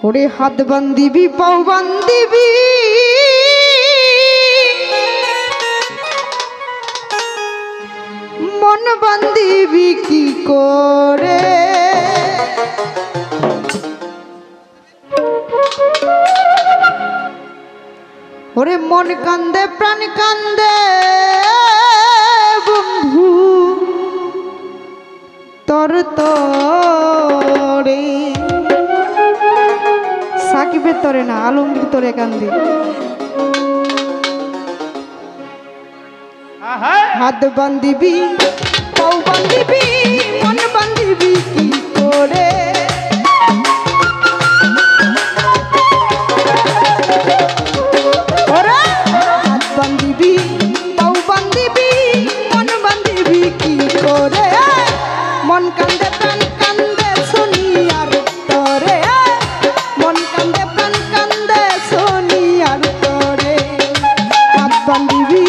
ওরে হাত বান্ধিবি পাও বান্ধিবি মন বান্ধিবি কি করে ওরে মন কান্দে প্রাণ কান্দে বন্ধু তোর তরে সাকিবের তরে না আলমগীর তরে কান্দি হাত বান্ধিবি পাও বান্ধিবি মন বান্ধিবি কি করে হাত বান্ধিবি পাও বান্ধিবি মন বান্ধিবি কি করে মন কান্দে প্রাণ কান্দে শুনি আর তরে মন কান্দে প্রাণ কান্দে শুনি আর তরে হাত বান্ধিবি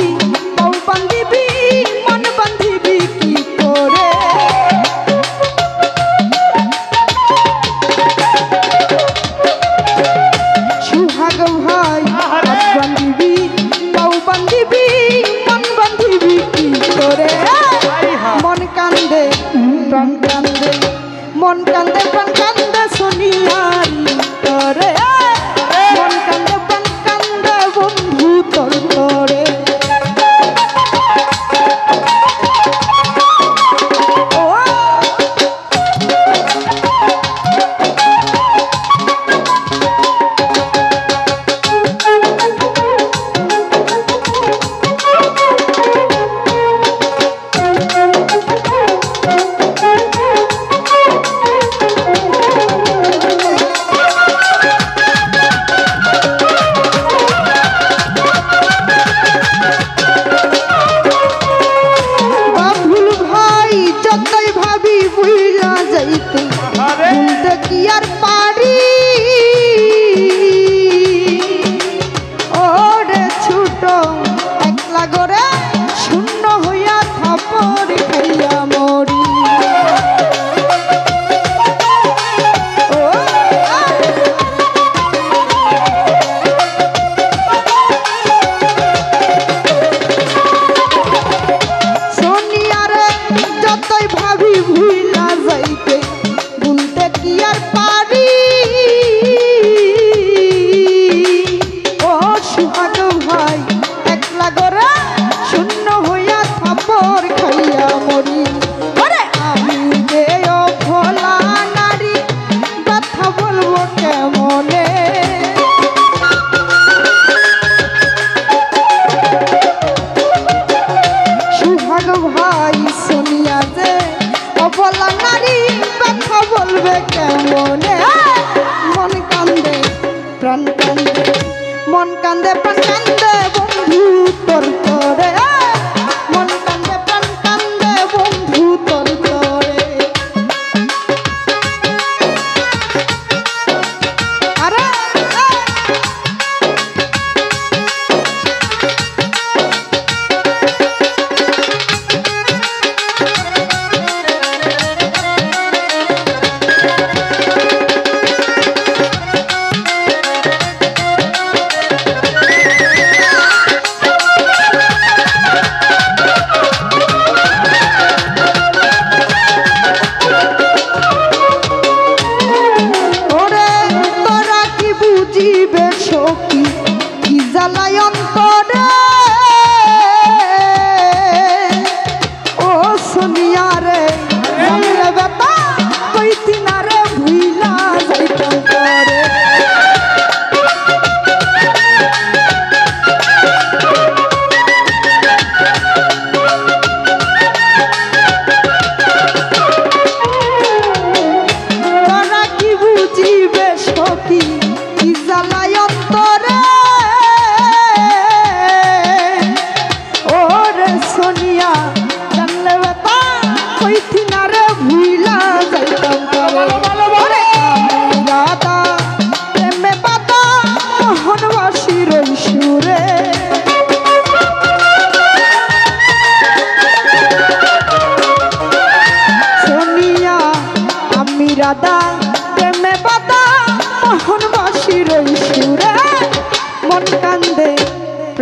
পাও বান্ধিবি মন বান্ধিবি কি করে সুহাগ ভাই হাত বান্ধিবি পাও বান্ধিবি মন বান্ধিবি কি করে মন কান্দে প্রাণ কান্দে মন কান্দে প্রাণ কান্দে শুনিয়ার তরে মন কান্দে প্রাণ কান্দে বন্ধু তোর তরে ভাই শুনিয়া যে অবলা নারী কথা বলবে কেমনে মন কান্দে প্রাণ কান্দে মন কান্দে প্রাণ কান্দে বন্ধু তোর তরে মন কান্দে প্রাণ কান্দে বন্ধু তোর তরে আরে রাধা প্রেমে বাধা মোহন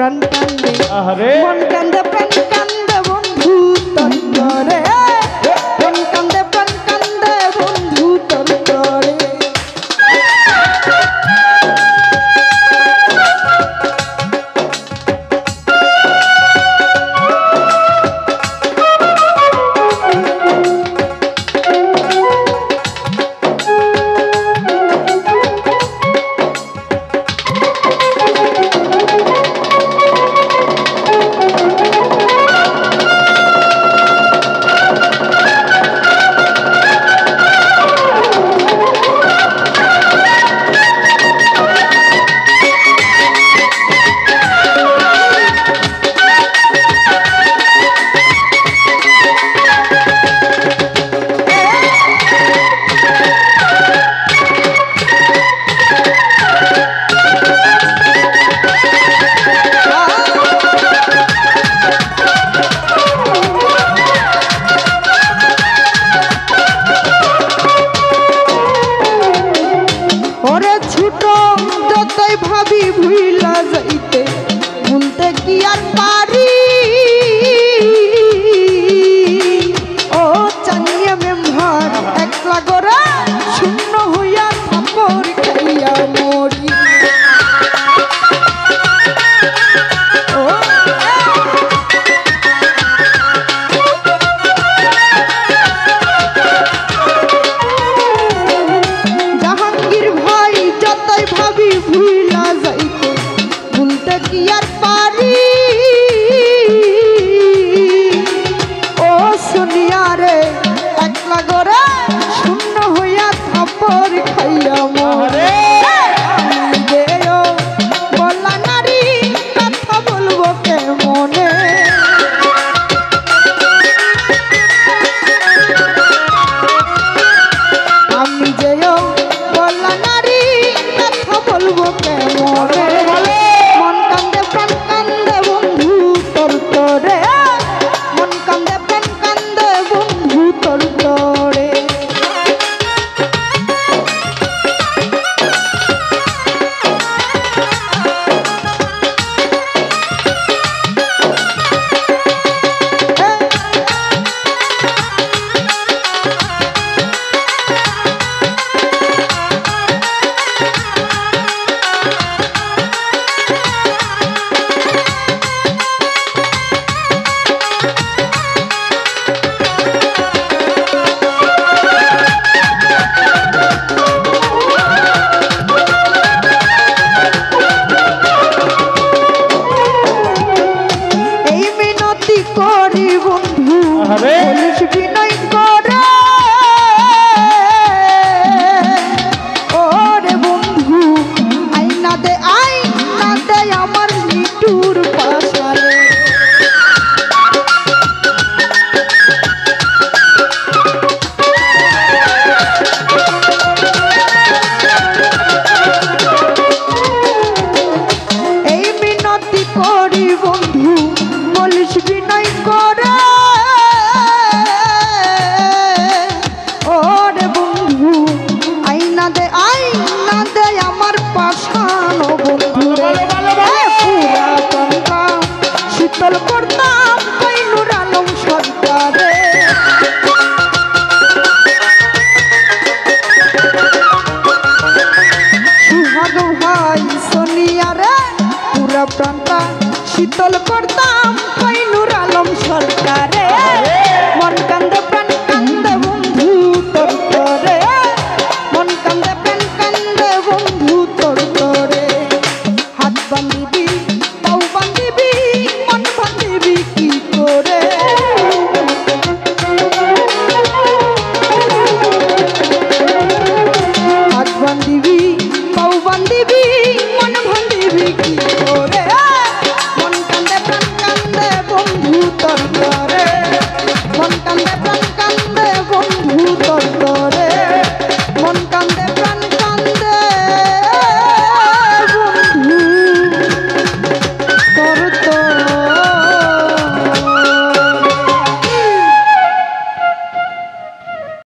প্রাণ কান্দে আহারে মন কান্দে প্রাণ কান্দে বন্ধু তোর তরে মন কান্দে প্রাণ কান্দে বন্ধু তোর তরে ভাবি ভুইলা যাইতে ভুলতে কি আর পারি ও চানিয়া মেম্বার একলা গোরা শূন্য হইয়া থাপর খাইয়া মরি জাহাঙ্গীর ভাই যতই ভাবি ভুইলা যাইতে ভুলতে কি আর পারি ও শুনিয়া রে একলা গোরা শূন্য হইয়া থাপর খাইয়া মরে বলা নারী কথা বলবো কে মনে আমি যেও বলা নারী কথা বলবো কে মনে মন কান্দে প্রাণ কান্দে বন্ধু তোর তরে মন কান্দে প্রাণ কান্দে বন্ধু তোর তরে করি বন্ধু বলিস বিনয় করে ওরে বন্ধু আইনা দে আমার নিটুর পাশারে এই মিনতি করি বন্ধু বলিস বিনয় করে ওরে বন্ধু আইনা দে আমার পাশানো বন্ধু পুরা তন্ত্রা শীতল করতাম কইনুর আলম সরকারে সুহাগ ভাই সোনিয়া রে পুরা প্রান্তা শীতল করতাম